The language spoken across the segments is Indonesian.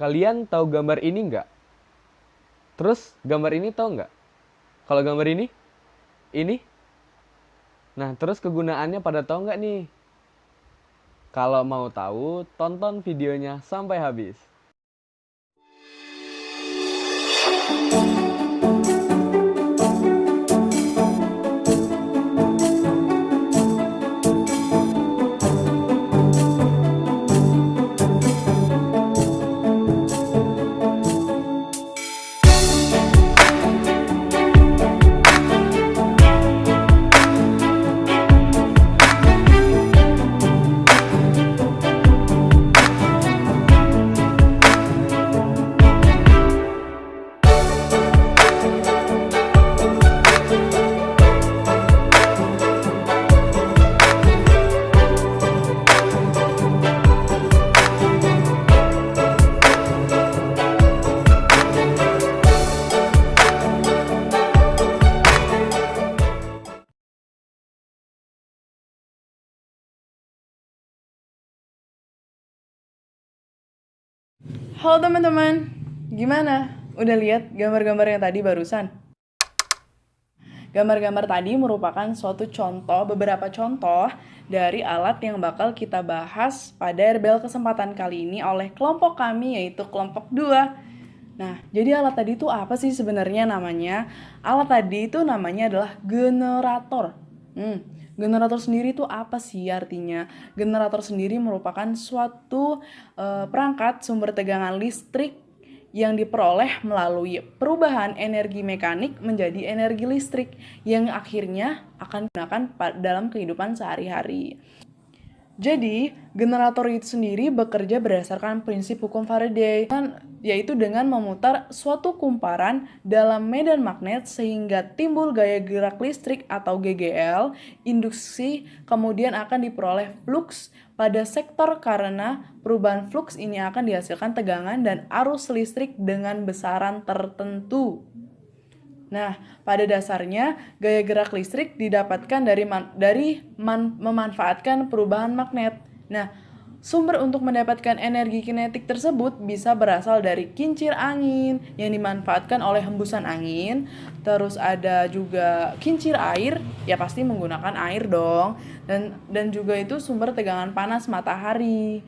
Kalian tahu gambar ini nggak? Terus gambar ini tahu nggak? Kalau gambar ini. Nah, terus kegunaannya pada tahu nggak nih? Kalau mau tahu, tonton videonya sampai habis. Halo teman-teman, gimana? Udah lihat gambar-gambar yang tadi barusan? Gambar-gambar tadi merupakan beberapa contoh dari alat yang bakal kita bahas pada RBL kesempatan kali ini oleh kelompok kami, yaitu kelompok 2. Nah, jadi alat tadi itu apa sih sebenarnya namanya? Alat tadi itu namanya adalah generator. Generator sendiri itu apa sih artinya? Generator sendiri merupakan suatu perangkat sumber tegangan listrik yang diperoleh melalui perubahan energi mekanik menjadi energi listrik yang akhirnya akan digunakan dalam kehidupan sehari-hari. Jadi, generator itu sendiri bekerja berdasarkan prinsip hukum Faraday, yaitu dengan memutar suatu kumparan dalam medan magnet sehingga timbul gaya gerak listrik atau GGL, induksi, kemudian akan diperoleh flux pada sektor karena perubahan flux ini akan dihasilkan tegangan dan arus listrik dengan besaran tertentu. Nah, pada dasarnya gaya gerak listrik didapatkan dari memanfaatkan perubahan magnet. Nah, sumber untuk mendapatkan energi kinetik tersebut bisa berasal dari kincir angin yang dimanfaatkan oleh hembusan angin. Terus ada juga kincir air, ya pasti menggunakan air dong. Dan juga itu sumber tegangan panas matahari.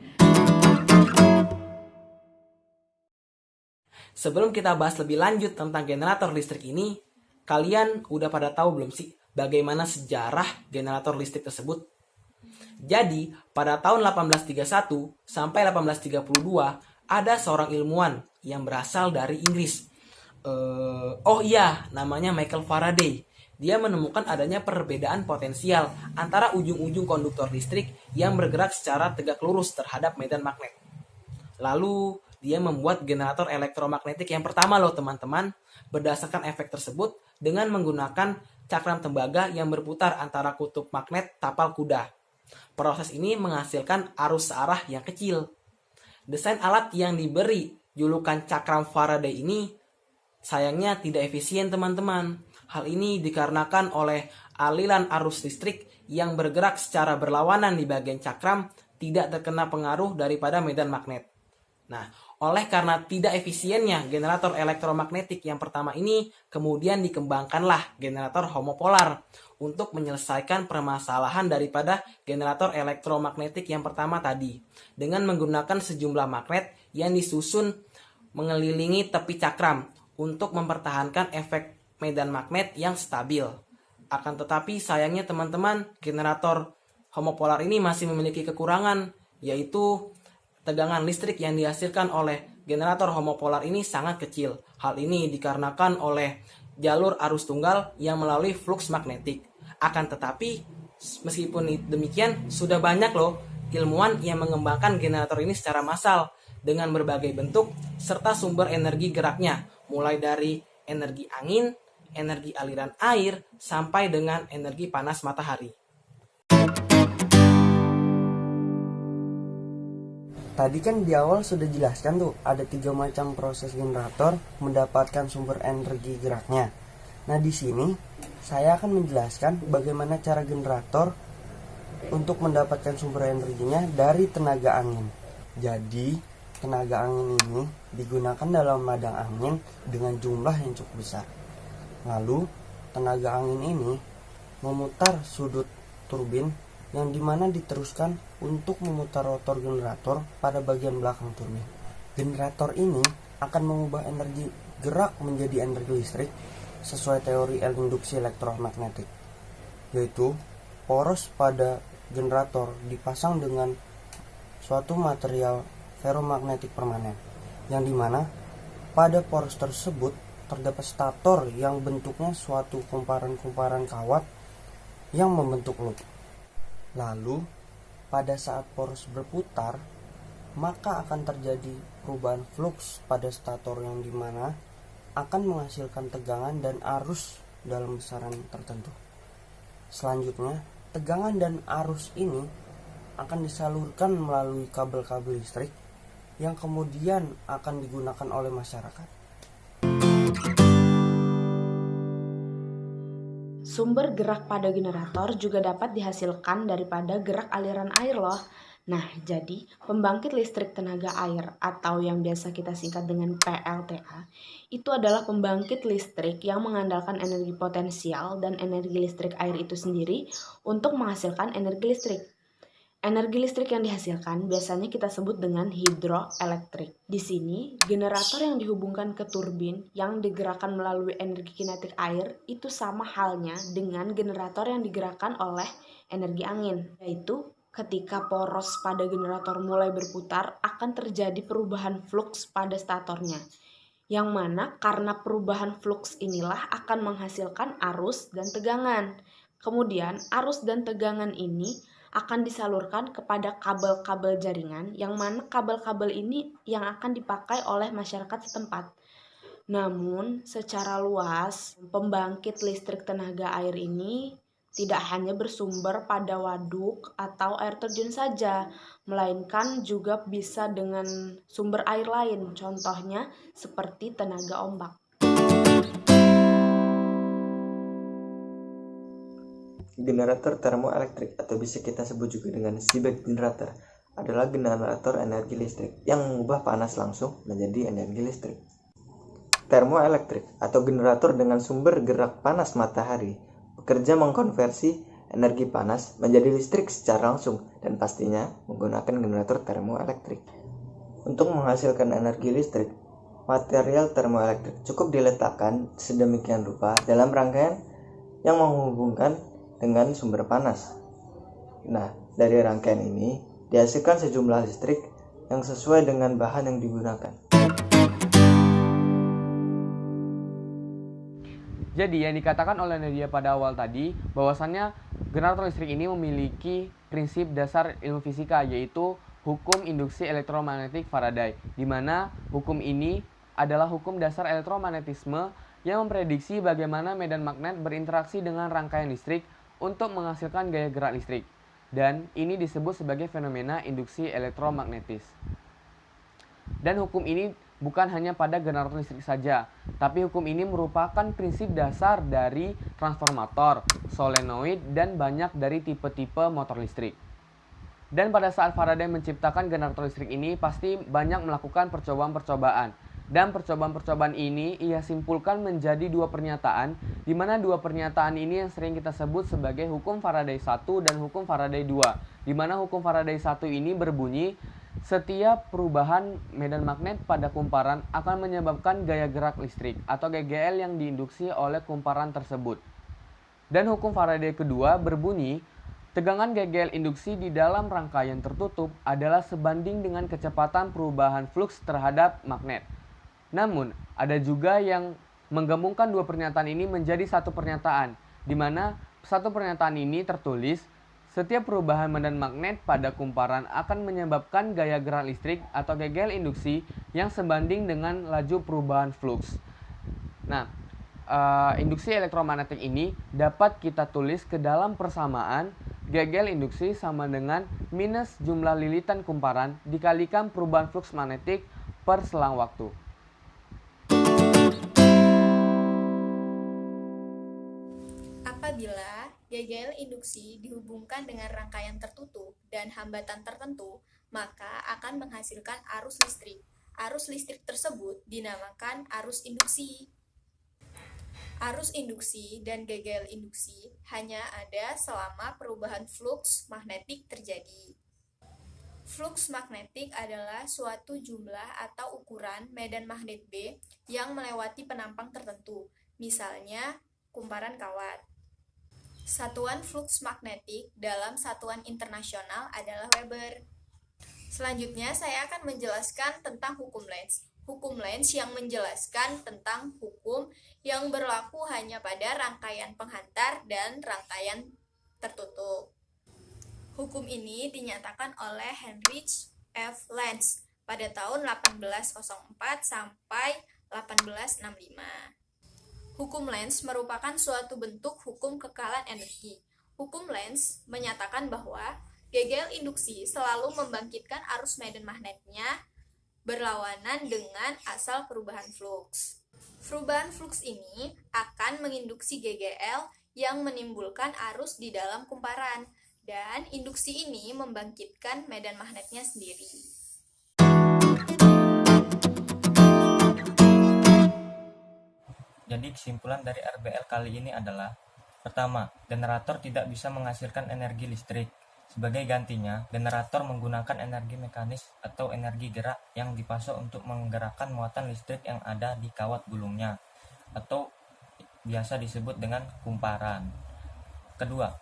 Sebelum kita bahas lebih lanjut tentang generator listrik ini, kalian udah pada tahu belum sih bagaimana sejarah generator listrik tersebut? Jadi, pada tahun 1831 sampai 1832, ada seorang ilmuwan yang berasal dari Inggris. Namanya Michael Faraday. Dia menemukan adanya perbedaan potensial antara ujung-ujung konduktor listrik yang bergerak secara tegak lurus terhadap medan magnet. Lalu, dia membuat generator elektromagnetik yang pertama loh teman-teman. Berdasarkan efek tersebut dengan menggunakan cakram tembaga yang berputar antara kutub magnet tapal kuda. Proses ini menghasilkan arus searah yang kecil. Desain alat yang diberi julukan cakram Faraday ini sayangnya tidak efisien teman-teman. Hal ini dikarenakan oleh aliran arus listrik yang bergerak secara berlawanan di bagian cakram tidak terkena pengaruh daripada medan magnet. Nah, oleh karena tidak efisiennya generator elektromagnetik yang pertama ini, kemudian dikembangkanlah generator homopolar untuk menyelesaikan permasalahan daripada generator elektromagnetik yang pertama tadi, dengan menggunakan sejumlah magnet yang disusun mengelilingi tepi cakram untuk mempertahankan efek medan magnet yang stabil. Akan tetapi sayangnya teman-teman, generator homopolar ini masih memiliki kekurangan, yaitu tegangan listrik yang dihasilkan oleh generator homopolar ini sangat kecil. Hal ini dikarenakan oleh jalur arus tunggal yang melalui flux magnetik. Akan tetapi, meskipun demikian, sudah banyak loh ilmuwan yang mengembangkan generator ini secara massal dengan berbagai bentuk serta sumber energi geraknya, mulai dari energi angin, energi aliran air, sampai dengan energi panas matahari. Tadi kan di awal sudah jelaskan tuh ada 3 macam proses generator mendapatkan sumber energi geraknya. Nah di sini saya akan menjelaskan bagaimana cara generator untuk mendapatkan sumber energinya dari tenaga angin. Jadi Tenaga angin ini digunakan dalam ladang angin dengan jumlah yang cukup besar. Lalu, tenaga angin ini memutar sudut turbin yang dimana diteruskan untuk memutar rotor generator pada bagian belakang turbin. Generator ini akan mengubah energi gerak menjadi energi listrik sesuai teori induksi elektromagnetik, yaitu poros pada generator dipasang dengan suatu material ferromagnetik permanen, yang dimana pada poros tersebut terdapat stator yang bentuknya suatu kumparan-kumparan kawat yang membentuk loop. Lalu, pada saat poros berputar, maka akan terjadi perubahan flux pada stator yang dimana akan menghasilkan tegangan dan arus dalam besaran tertentu. Selanjutnya, tegangan dan arus ini akan disalurkan melalui kabel-kabel listrik yang kemudian akan digunakan oleh masyarakat. Sumber gerak pada generator juga dapat dihasilkan daripada gerak aliran air loh. Nah, jadi pembangkit listrik tenaga air atau yang biasa kita singkat dengan PLTA itu adalah pembangkit listrik yang mengandalkan energi potensial dan energi listrik air itu sendiri untuk menghasilkan energi listrik. Energi listrik yang dihasilkan biasanya kita sebut dengan hidroelektrik. Di sini, generator yang dihubungkan ke turbin yang digerakkan melalui energi kinetik air itu sama halnya dengan generator yang digerakkan oleh energi angin, yaitu ketika poros pada generator mulai berputar akan terjadi perubahan flux pada statornya, yang mana karena perubahan flux inilah akan menghasilkan arus dan tegangan. Kemudian arus dan tegangan ini akan disalurkan kepada kabel-kabel jaringan, yang mana kabel-kabel ini yang akan dipakai oleh masyarakat setempat. Namun, secara luas, pembangkit listrik tenaga air ini tidak hanya bersumber pada waduk atau air terjun saja, melainkan juga bisa dengan sumber air lain, contohnya seperti tenaga ombak. Generator termoelektrik atau bisa kita sebut juga dengan seabed generator adalah generator energi listrik yang mengubah panas langsung menjadi energi listrik. Termoelektrik atau generator dengan sumber gerak panas matahari bekerja mengkonversi energi panas menjadi listrik secara langsung dan pastinya menggunakan generator termoelektrik. Untuk menghasilkan energi listrik, material termoelektrik cukup diletakkan sedemikian rupa dalam rangkaian yang menghubungkan dengan sumber panas. Nah, dari rangkaian ini dihasilkan sejumlah listrik yang sesuai dengan bahan yang digunakan. Jadi yang dikatakan oleh Nadia pada awal tadi, bahwasannya generator listrik ini memiliki prinsip dasar ilmu fisika, yaitu hukum induksi elektromagnetik Faraday, di mana hukum ini adalah hukum dasar elektromagnetisme yang memprediksi bagaimana medan magnet berinteraksi dengan rangkaian listrik untuk menghasilkan gaya gerak listrik, dan ini disebut sebagai fenomena induksi elektromagnetis. Dan hukum ini bukan hanya pada generator listrik saja, tapi hukum ini merupakan prinsip dasar dari transformator, solenoid, dan banyak dari tipe-tipe motor listrik. Dan pada saat Faraday menciptakan generator listrik ini, pasti banyak melakukan percobaan-percobaan. Dan percobaan-percobaan ini ia simpulkan menjadi dua pernyataan, di mana dua pernyataan ini yang sering kita sebut sebagai hukum Faraday 1 dan hukum Faraday 2. Di mana hukum Faraday 1 ini berbunyi, setiap perubahan medan magnet pada kumparan akan menyebabkan gaya gerak listrik atau GGL yang diinduksi oleh kumparan tersebut. Dan hukum Faraday kedua berbunyi, tegangan GGL induksi di dalam rangkaian tertutup adalah sebanding dengan kecepatan perubahan flux terhadap magnet. Namun, ada juga yang menggabungkan dua pernyataan ini menjadi satu pernyataan, di mana satu pernyataan ini tertulis, setiap perubahan medan magnet pada kumparan akan menyebabkan gaya gerak listrik atau GGL induksi yang sebanding dengan laju perubahan flux. Nah, induksi elektromagnetik ini dapat kita tulis ke dalam persamaan GGL induksi sama dengan minus jumlah lilitan kumparan dikalikan perubahan flux magnetik per selang waktu. Apabila gegel induksi dihubungkan dengan rangkaian tertutup dan hambatan tertentu, maka akan menghasilkan arus listrik. Arus listrik tersebut dinamakan arus induksi. Arus induksi dan gegel induksi hanya ada selama perubahan fluks magnetik terjadi. Fluks magnetik adalah suatu jumlah atau ukuran medan magnet B yang melewati penampang tertentu, misalnya kumparan kawat. Satuan fluks magnetik dalam satuan internasional adalah Weber. Selanjutnya saya akan menjelaskan tentang hukum Lenz. Hukum Lenz yang menjelaskan tentang hukum yang berlaku hanya pada rangkaian penghantar dan rangkaian tertutup. Hukum ini dinyatakan oleh Heinrich F. Lenz pada tahun 1804 sampai 1865. Hukum Lenz merupakan suatu bentuk hukum kekalan energi. Hukum Lenz menyatakan bahwa gegel induksi selalu membangkitkan arus medan magnetnya berlawanan dengan asal perubahan fluks. Perubahan fluks ini akan menginduksi GGL yang menimbulkan arus di dalam kumparan, dan induksi ini membangkitkan medan magnetnya sendiri. Jadi kesimpulan dari RBL kali ini adalah: pertama, generator tidak bisa menghasilkan energi listrik. Sebagai gantinya, generator menggunakan energi mekanis atau energi gerak yang dipasok untuk menggerakkan muatan listrik yang ada di kawat gulungnya, atau biasa disebut dengan kumparan. Kedua,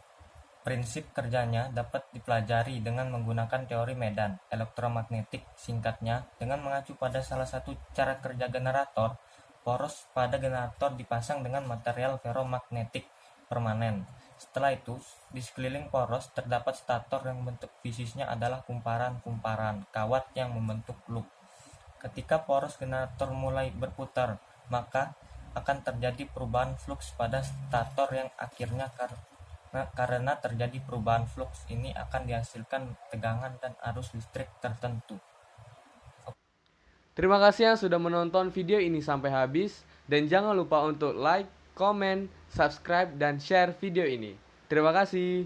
prinsip kerjanya dapat dipelajari dengan menggunakan teori medan elektromagnetik, singkatnya, dengan mengacu pada salah satu cara kerja generator. Poros pada generator dipasang dengan material ferromagnetik permanen. Setelah itu, di sekeliling poros terdapat stator yang bentuk fisiknya adalah kumparan-kumparan kawat yang membentuk loop. Ketika poros generator mulai berputar, maka akan terjadi perubahan fluks pada stator yang akhirnya karena terjadi perubahan fluks ini akan dihasilkan tegangan dan arus listrik tertentu. Terima kasih yang sudah menonton video ini sampai habis, dan jangan lupa untuk like, komen, subscribe, dan share video ini. Terima kasih.